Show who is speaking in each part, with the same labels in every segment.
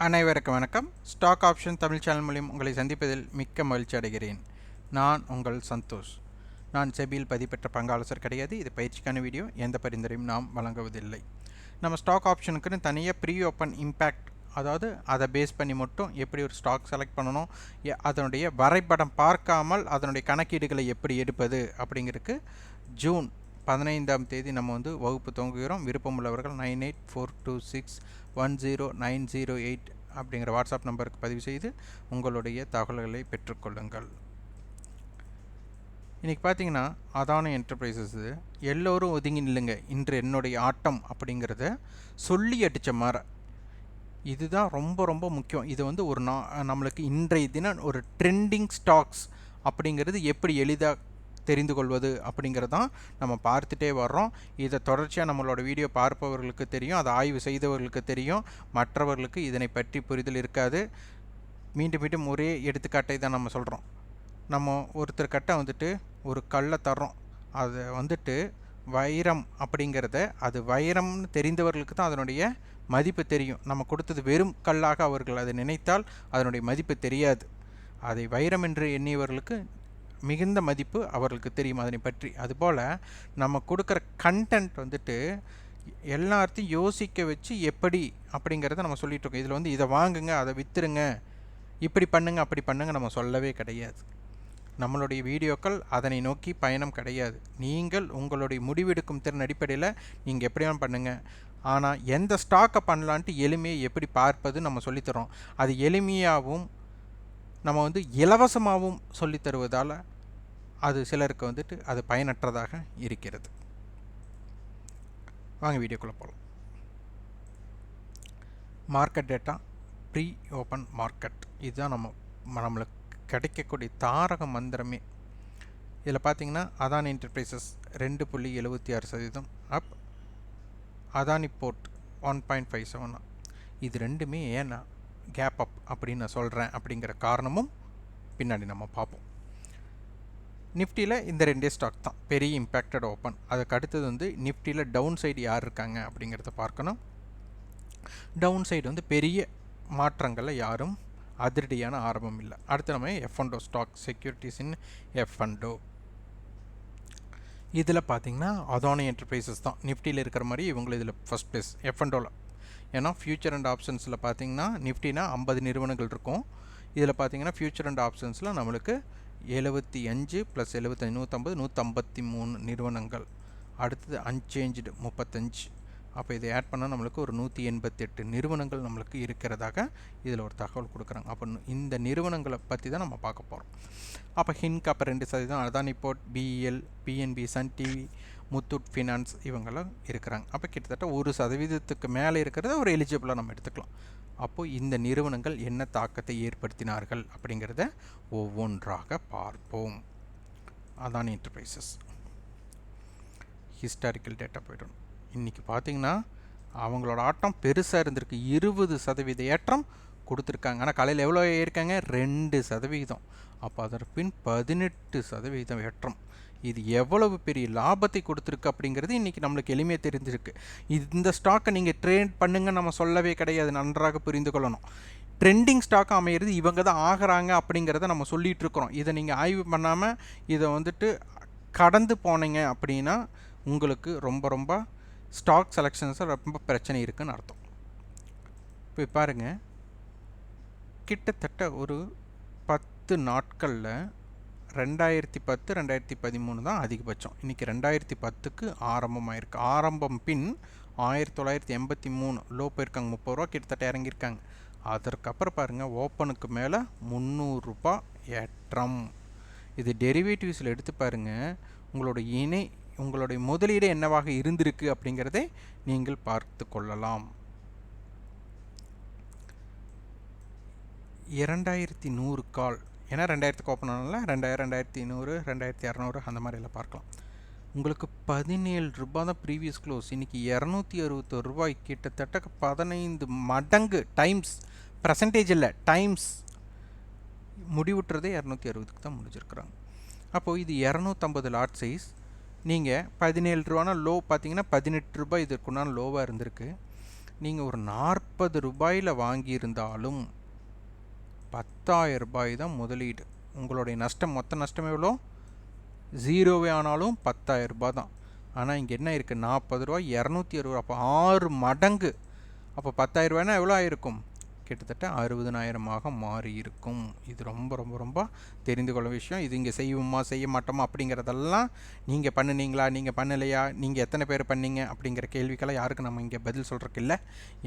Speaker 1: அனைவருக்கும் வணக்கம். Stock option Tamil channel மூலம் உங்களை சந்திப்பதில் மிக்க மகிழ்ச்சி அடைகிறேன். நான் உங்கள் சந்தோஷ். நான் செபியில் பதிப்பெற்ற பங்காளர் கிடையாது. இது பயிற்சிக்கான வீடியோ. எந்த பரிந்துரையும் நாம் வழங்குவதில்லை. நம்ம ஸ்டாக் ஆப்ஷனுக்குன்னு தனியாக ப்ரீ ஓப்பன் இம்பேக்ட், அதாவது அதை பேஸ் பண்ணி மட்டும் எப்படி ஒரு ஸ்டாக் செலக்ட் பண்ணணும், அதனுடைய வரைபடம் பார்க்காமல் அதனுடைய கணக்கீடுகளை எப்படி எடுப்பது அப்படிங்கிறதுக்கு ஜூன் 15ஆம் தேதி நம்ம வகுப்பு துவங்குகிறோம். விருப்பமுள்ளவர்கள் 9842610908 அப்படிங்கிற வாட்ஸ்அப் நம்பருக்கு பதிவு செய்து உங்களுடைய தகவல்களை பெற்றுக்கொள்ளுங்கள். இன்றைக்கி பார்த்தீங்கன்னா அதானி என்டர்பிரைசஸ் எல்லோரும் ஒதுங்கி நில்லுங்க, இன்று என்னுடைய ஆட்டம் அப்படிங்கிறத சொல்லி அடித்த மாதிரி இதுதான் ரொம்ப ரொம்ப முக்கியம். இது ஒரு நம்மளுக்கு இன்றைய தினம் ஒரு ட்ரெண்டிங் ஸ்டாக்ஸ் அப்படிங்கிறது எப்படி எளிதாக தெரிந்து கொள்வது அப்படிங்கிறதான் நம்ம பார்த்துட்டே வர்றோம். இதை தொடர்ச்சியாக நம்மளோட வீடியோ பார்ப்பவர்களுக்கு தெரியும், அதை ஆய்வு செய்தவர்களுக்கு தெரியும். மற்றவர்களுக்கு இதனை பற்றி புரிதல் இருக்காது. மீண்டும் மீண்டும் ஒரே எடுத்துக்காட்டை தான் நம்ம சொல்கிறோம். நம்ம ஒருத்தர் கிட்ட ஒரு கல்லை தர்றோம், அதை வைரம் அப்படிங்கிறத, அது வைரம்னு தெரிந்தவர்களுக்கு தான் அதனுடைய மதிப்பு தெரியும். நம்ம கொடுத்தது வெறும் கல்லாக அவர்கள் அதை நினைத்தால் அதனுடைய மதிப்பு தெரியாது. அதை வைரம் என்று எண்ணியவர்களுக்கு மிகுந்த மதிப்பு அவர்களுக்கு தெரியும் அதனை பற்றி. அதுபோல் நம்ம கொடுக்குற கண்டென்ட் எல்லாத்தையும் யோசிக்க வச்சு எப்படி அப்படிங்கிறத நம்ம சொல்லிகிட்ருக்கோம். இதில் இதை வாங்குங்க, அதை விற்றுருங்க, இப்படி பண்ணுங்க, அப்படி பண்ணுங்க நம்ம சொல்லவே கிடையாது. நம்மளுடைய வீடியோக்கள் அதனை நோக்கி பயணம் கிடையாது. நீங்கள் உங்களுடைய முடிவெடுக்கும் திறன் அடிப்படையில் நீங்கள் எப்படியாலும் பண்ணுங்கள். ஆனால் எந்த ஸ்டாக்கை பண்ணலான்ட்டு எளிமையை எப்படி பார்ப்பது நம்ம சொல்லித்தரோம். அது எளிமையாகவும் நம்ம இலவசமாகவும் சொல்லி தருவதால் அது சிலருக்கு அது பயனற்றதாக இருக்கிறது. வாங்க வீடியோக்குள்ளே போகலாம். Market data, free open market, இதுதான் நம்மளுக்கு கிடைக்கக்கூடிய தாரக மந்திரமே. இதில் பார்த்தீங்கன்னா Adani enterprises 2.76% up, Adani port 1.57. இது ரெண்டுமே ஏன்னா கேப் அப் அப்படின்னு நான் சொல்கிறேன் அப்படிங்கிற காரணமும் பின்னாடி நம்ம பார்ப்போம். நிஃப்டியில் இந்த ரெண்டே ஸ்டாக் தான் பெரிய இம்பேக்டட் ஓப்பன். அதுக்கு அடுத்தது நிஃப்டியில் டவுன் சைடு யார் இருக்காங்க அப்படிங்கிறத பார்க்கணும். டவுன் சைடு பெரிய மாற்றங்களில் யாரும் அதிரடியான ஆரம்பம் இல்லை. அடுத்து நம்ம F&O ஸ்டாக், செக்யூரிட்டிஸ் இன் F&O. இதில் பார்த்தீங்கன்னா அதானி என்டர்பிரைசஸ் தான் நிஃப்டியில் இருக்கிற மாதிரி இவங்களும் இதில் ஃபஸ்ட் பிளேஸ் F&Oவில். ஏன்னா ஃபியூச்சர் அண்ட் ஆப்ஷன்ஸில் பார்த்தீங்கன்னா நிஃப்டினா 50 நிறுவனங்கள் இருக்கும். இதில் பார்த்தீங்கன்னா ஃபியூச்சர் அண்ட் ஆப்ஷன்ஸில் நம்மளுக்கு 75 + 75 150 153 நிறுவனங்கள். அடுத்தது அன்சேஞ்சு 35. அப்போ இதை ஆட் பண்ணால் நம்மளுக்கு ஒரு 188 நிறுவனங்கள் நம்மளுக்கு இருக்கிறதாக இதில் ஒரு தகவல் கொடுக்குறாங்க. அப்போ இந்த நிறுவனங்களை பற்றி தான் நம்ம பார்க்க போகிறோம். அப்போ ஹின்காப் 2%, Adani port, BEL, PNB, Sun TV, Muthoot Finance இவங்கெல்லாம் இருக்கிறாங்க. அப்போ கிட்டத்தட்ட 1% மேலே இருக்கிறத ஒரு எலிஜிபிளாக நம்ம எடுத்துக்கலாம். அப்போது இந்த நிறுவனங்கள் என்ன தாக்கத்தை ஏற்படுத்தினார்கள் அப்படிங்கிறத ஒவ்வொன்றாக பார்ப்போம். அதானி என்டர்பிரைசஸ் ஹிஸ்டாரிக்கல் டேட்டா போய்டணும். இன்றைக்கி பார்த்திங்கன்னா அவங்களோட ஆட்டம் பெருசாக இருந்திருக்கு. 20% ஏற்றம் கொடுத்துருக்காங்க. ஆனால் காலையில் எவ்வளோ ஏறிருக்காங்க? 2%. அப்போ அதற்கு பின் 18% ஏற்றம். இது எவ்வளவு பெரிய லாபத்தை கொடுத்துருக்கு அப்படிங்கிறது இன்றைக்கி நம்மளுக்கு எளிமையாக தெரிஞ்சிருக்கு. இந்த ஸ்டாக்கை நீங்கள் ட்ரேட் பண்ணுங்க நம்ம சொல்லவே கிடையாது, நன்றாக புரிந்து கொள்ளணும். ட்ரெண்டிங் ஸ்டாக்காக அமையிறது இவங்க தான் ஆகிறாங்க அப்படிங்கிறத நம்ம சொல்லிகிட்ருக்குறோம். இதை நீங்கள் ஆய்வு பண்ணாமல் இதை கடந்து போனீங்க அப்படின்னா உங்களுக்கு ரொம்ப ரொம்ப ஸ்டாக் செலெக்ஷன்ஸில் ரொம்ப பிரச்சனை இருக்குதுன்னு அர்த்தம். இப்போ பாருங்கள், கிட்டத்தட்ட ஒரு 10 நாட்களில் 2010 2013 தான் அதிகபட்சம். இன்றைக்கி 2010க்கு ஆரம்பமாயிருக்கு. ஆரம்பம் பின் 1983 லோ போயிருக்காங்க, 30 ரூபா கிட்டத்தட்ட இறங்கியிருக்காங்க. அதற்கப்புறம் பாருங்கள், ஓப்பனுக்கு மேலே 300 ரூபா ஏற்றம். இது டெரிவேட்டிவ்ஸில் எடுத்து பாருங்கள், உங்களுடைய முதலீடு என்னவாக இருந்திருக்கு அப்படிங்கிறதை நீங்கள் பார்த்து கொள்ளலாம். 2100 கால், ஏன்னா 2000க்கு ஓப்பன் ஆனால 2000, 2100, 2200 அந்த மாதிரியெல்லாம் பார்க்கலாம். உங்களுக்கு 17 ரூபா தான் ப்ரீவியஸ் க்ளோஸ். இன்றைக்கி 261 ரூபாய், கிட்டத்தட்ட 15 மடங்கு டைம்ஸ், பர்சன்டேஜ் இல்லை டைம்ஸ். முடிவுட்டுறதே 260க்கு தான் முடிஞ்சிருக்கிறாங்க. அப்போது இது 250 லாட் சைஸ். நீங்கள் 17 ரூபானா லோ பார்த்தீங்கன்னா 18 ரூபாய் இதற்குண்டான லோவாக இருந்திருக்கு. நீங்கள் ஒரு 40 ரூபாயில் வாங்கியிருந்தாலும் 10,000 ரூபாய் தான் முதலீடு. உங்களுடைய நஷ்டம், மொத்த நஷ்டம் எவ்வளோ? ஜீரோவே ஆனாலும் 10,000 ரூபாய் தான். ஆனால் இங்கே என்ன இருக்குது? 40 ரூபா 260 ரூபா, அப்போ 6 மடங்கு. அப்போ 10,000 ரூபாய்னா எவ்வளோ ஆயிருக்கும்? கிட்டத்தட்ட 60,000 மாறி இருக்கும். இது ரொம்ப ரொம்ப ரொம்ப தெரிந்து கொள்ள விஷயம். இது இங்கே செய்வோமா செய்ய மாட்டோமா அப்படிங்கிறதெல்லாம் நீங்கள் பண்ணினீங்களா, நீங்கள் பண்ணலையா, நீங்கள் எத்தனை பேர் பண்ணீங்க அப்படிங்கிற கேள்விக்கெல்லாம் யாருக்கு நம்ம இங்கே பதில் சொல்கிறதுக்கு இல்லை.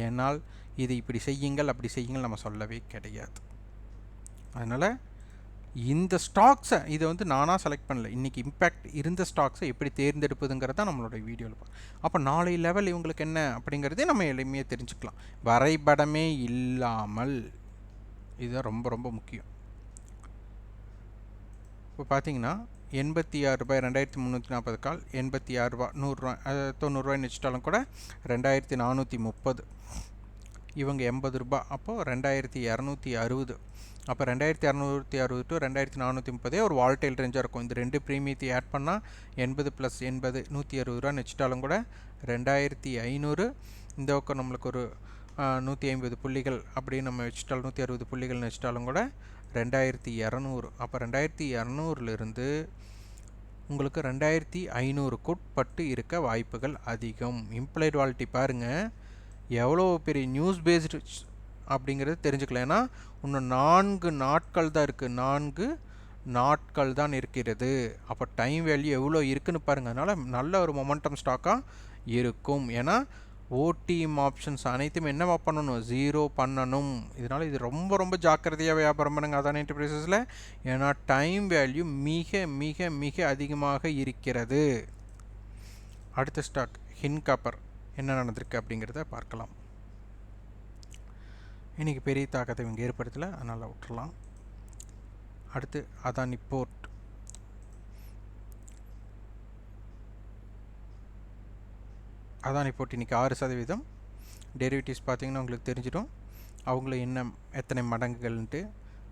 Speaker 1: ஏன்னால் இது இப்படி செய்யுங்கள் அப்படி செய்யுங்கள் நம்ம சொல்லவே கிடையாது. அதனால் இந்த ஸ்டாக்ஸை இதை வந்து நானாக செலக்ட் பண்ணல. இன்றைக்கி இம்பேக்ட் இருந்த ஸ்டாக்ஸை எப்படி தேர்ந்தெடுப்பதுங்கிறத நம்மளோட வீடியோவில் அப்போ நாளை லெவல் இவங்களுக்கு என்ன அப்படிங்கிறதே நம்ம எளிமையாக தெரிஞ்சுக்கலாம். வரைபடமே இல்லாமல். இதுதான் ரொம்ப ரொம்ப முக்கியம். இப்போ பார்த்தீங்கன்னா 86 ரூபாய் 2340 கால், 86 ரூபா 100 ரூபா 90 ரூபாய்னு வச்சுட்டாலும் கூட 2430. இவங்க 80 ரூபா, அப்போது 2260. அப்போ 2260 டு 2430 ஒரு வால்டைல் ரேஞ்சாக இருக்கும். இந்த ரெண்டு ப்ரீமியத்தை ஆட் பண்ணால் 80 + 80 160 ரூபான்னு வச்சுட்டாலும் கூட 2500. இந்த பக்கம் நம்மளுக்கு ஒரு 150 புள்ளிகள் அப்படின்னு நம்ம வச்சுட்டாலும் 160 புள்ளிகள்னு வச்சுட்டாலும் கூட 2200. அப்போ 2200லிருந்து உங்களுக்கு 2500 உட்பட்டு இருக்க வாய்ப்புகள் அதிகம். இம்ப்ளைட் வாலிட்டி பாருங்கள் எவ்வளோ பெரிய நியூஸ் பேஸ்டு அப்படிங்கிறது தெரிஞ்சுக்கலாம். ஏன்னா இன்னும் 4 நாட்கள் தான் இருக்குது, 4 நாட்கள் தான் இருக்கிறது. அப்போ டைம் வேல்யூ எவ்வளோ இருக்குதுன்னு பாருங்கள். அதனால் நல்ல ஒரு மொமெண்டம் ஸ்டாக்காக இருக்கும். ஏன்னா ஓடிஎம் ஆப்ஷன்ஸ் அனைத்தும் என்னவா பண்ணணும்? 0 பண்ணணும். இதனால் இது ரொம்ப ரொம்ப ஜாக்கிரதையாக வியாபாரம் பண்ணுங்க அதானி என்டர்பிரைசஸில். ஏன்னா டைம் வேல்யூ மிக மிக மிக அதிகமாக இருக்கிறது. அடுத்த ஸ்டாக் ஹின்காப்பர் என்ன நடந்திருக்கு அப்படிங்கிறத பார்க்கலாம். இன்றைக்கி பெரிய தாக்கத்தை இவங்க ஏற்படுத்தலை, அதனால் விட்டுறலாம். அடுத்து அதானி போர்ட். அதானி போர்ட் இன்றைக்கி 6%. டெரிவேட்டிவ்ஸ் பார்த்திங்கன்னா உங்களுக்கு தெரிஞ்சிடும் அவங்கள என்ன எத்தனை மடங்குகள்ன்ட்டு.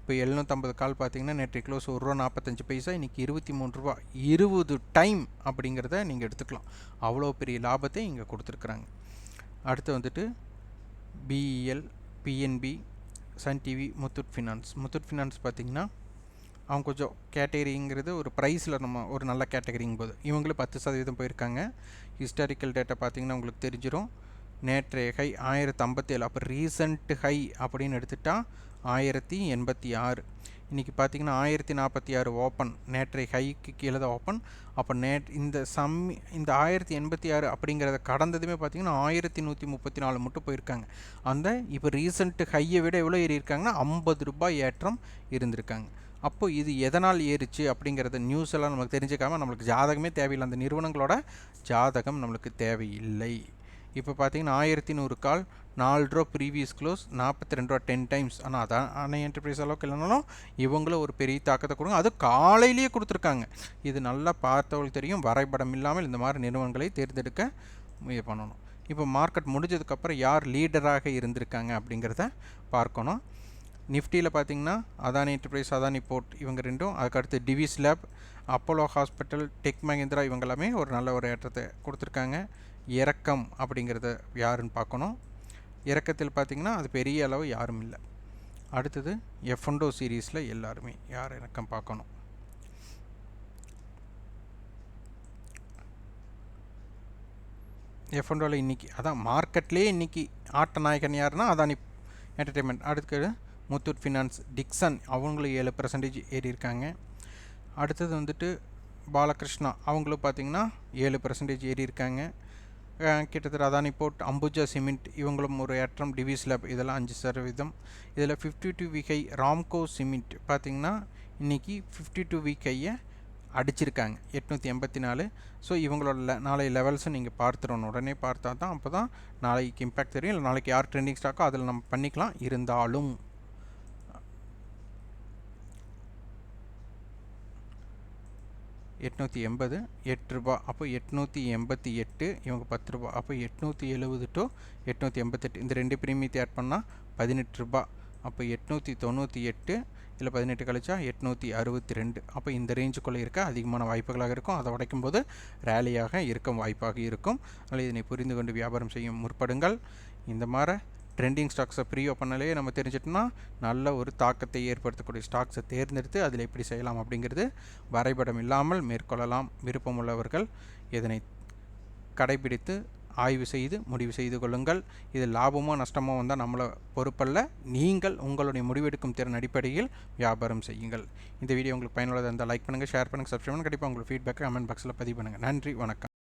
Speaker 1: இப்போ 750 கால் பார்த்திங்கன்னா நேற்று க்ளோஸ் ₹1.45, இன்றைக்கி 23 ரூபா. 20 டைம் அப்படிங்கிறத நீங்கள் எடுத்துக்கலாம். அவ்வளோ பெரிய லாபத்தை இங்கே கொடுத்துருக்குறாங்க. அடுத்து வந்துட்டு BEL, PNB, Sun TV, Muthoot Finance. Muthoot Finance பார்த்திங்கன்னா அவங்க கொஞ்சம் கேட்டகரிங்கிறது ஒரு ப்ரைஸில் நம்ம ஒரு நல்ல கேட்டகரிங்கும் போது இவங்களும் 10% போயிருக்காங்க. ஹிஸ்டாரிக்கல் டேட்டா பார்த்திங்கன்னா உங்களுக்கு தெரிஞ்சிடும். நேற்றைய ஹை 1057. அப்போ ரீசன்ட் ஹை அப்படின்னு எடுத்துட்டால் 1086. இன்றைக்கி பார்த்திங்கன்னா 1046 ஓப்பன். நேற்றைய ஹைக்கு கீழே தான் ஓப்பன். அப்போ இந்த 1086 அப்படிங்கிறத கடந்ததுமே பார்த்திங்கன்னா 1134 மட்டும் போயிருக்காங்க. அந்த இப்போ ரீசன்ட் ஹையை விட எவ்வளோ ஏறி இருக்காங்கன்னா 50 ரூபாய் ஏற்றம் இருந்திருக்காங்க. அப்போது இது எதனால் ஏறிச்சு அப்படிங்கிறத நியூஸ் எல்லாம் நமக்கு தெரிஞ்சுக்காமல் நம்மளுக்கு ஜாதகமே தேவையில்லை. அந்த நிறுவனங்களோட ஜாதகம் நம்மளுக்கு தேவையில்லை. இப்போ பார்த்தீங்கன்னா 1100 கால் 4 ரூபா ப்ரீவியஸ் க்ளோஸ் 42 ரூபா 10 டைம்ஸ். ஆனால் அதானி என்டர்பிரைஸ் அளவுக்கு இல்லைனாலும் இவங்களும் ஒரு பெரிய தாக்கத்தை கொடுங்க. அது காலையிலேயே கொடுத்துருக்காங்க. இது நல்லா பார்த்தவங்களுக்கு தெரியும். வரைபடம் இல்லாமல் இந்த மாதிரி நிறுவனங்களை தேர்ந்தெடுக்க இது பண்ணணும். இப்போ மார்க்கெட் முடிஞ்சதுக்கப்புறம் யார் லீடராக இருந்திருக்காங்க அப்படிங்கிறத பார்க்கணும். நிஃப்டியில் பார்த்திங்கன்னா அதானி என்டர்பிரைஸ், அதானி போர்ட் இவங்க ரெண்டும். அதுக்கடுத்து TVS lab, Apollo hospital, tech Mahindra இவங்க எல்லாமே ஒரு நல்ல ஒரு ஏற்றத்தை கொடுத்துருக்காங்க. இறக்கம் அப்படிங்கிறத யாருன்னு பார்க்கணும். இறக்கத்தில் பார்த்திங்கன்னா அது பெரிய அளவு யாரும் இல்லை. அடுத்தது F&O சீரீஸில் எல்லாருமே யார் இறக்கம் பார்க்கணும். F&Oவில் இன்றைக்கி அதான் மார்க்கெட்லேயே இன்றைக்கி ஆட்ட நாயகன் யாருன்னா அதானி என்டர்டெயின்மெண்ட். அடுத்து முத்தூட் ஃபினான்ஸ், டிக்சன் அவங்களும் 7% ஏறி இருக்காங்க. அடுத்தது வந்துட்டு பாலகிருஷ்ணா அவங்களும் பார்த்திங்கன்னா 7% ஏறி இருக்காங்க. கிட்டத்தட்ட அதானி போர்ட், அம்புஜா சிமெண்ட் இவங்களும் ஒரு ஏற்றம். டிவிஸ் லேப் இதெல்லாம் 5%. இதில் 52 வீக் ஹை ராம்கோ சிமெண்ட் பார்த்திங்கன்னா இன்றைக்கி 52 வீக் ஹையை அடிச்சிருக்காங்க 884. ஸோ இவங்களோட நாளைய லெவல்ஸும் நீங்கள் பார்த்துடணும். உடனே பார்த்தா தான் அப்போ தான் நாளைக்கு இம்பேக்ட் தெரியும். இல்லை நாளைக்கு யார் ட்ரெண்டிங் ஸ்டாக்கோ அதில் நம்ம பண்ணிக்கலாம். இருந்தாலும் 880 8 ரூபா. அப்போ 888. இவங்க 10 ரூபா. அப்போ 870 டு 888 இந்த ரெண்டு ப்ரீமியத்தை ஆட் பண்ணால் 18 ரூபா. அப்போ 898 இல்லை 18 கழிச்சா 862. அப்போ இந்த ரேஞ்சுக்குள்ளே இருக்க அதிகமான வாய்ப்புகளாக இருக்கும். அதை உடைக்கும் போது ரேலியாக இருக்கும் வாய்ப்பாக இருக்கும். அதனால் இதனை புரிந்து கொண்டு வியாபாரம் செய்யும் முற்படுங்கள். இந்த மாதிரி ட்ரெண்டிங் ஸ்டாக்ஸை ப்ரீ ஓப்பனாலே நம்ம தெரிஞ்சிட்டோம்னா நல்ல ஒரு தாக்கத்தை ஏற்படுத்தக்கூடிய ஸ்டாக்ஸை தேர்ந்தெடுத்து அதில் எப்படி செய்யலாம் அப்படிங்கிறது வரைபடம் இல்லாமல் மேற்கொள்ளலாம். விருப்பமுள்ளவர்கள் இதனை கடைபிடித்து ஆய்வு செய்து முடிவு செய்து கொள்ளுங்கள். இது லாபமோ நஷ்டமோ வந்தால் நம்மளை பொறுப்பல்ல. நீங்கள் உங்களுடைய முடிவெடுக்கும் திறன் அடிப்படையில் வியாபாரம் செய்யுங்கள். இந்த வீடியோ உங்களுக்கு பயனுள்ளதாக இருந்தால் லைக் பண்ணுங்கள், ஷேர் பண்ணுங்கள், சப்ஸ்கிரைப் பண்ணுங்கள். கண்டிப்பாக உங்களுக்கு ஃபீட்பேக்கை கமெண்ட் பாக்ஸில் பதிவு பண்ணுங்கள். நன்றி, வணக்கம்.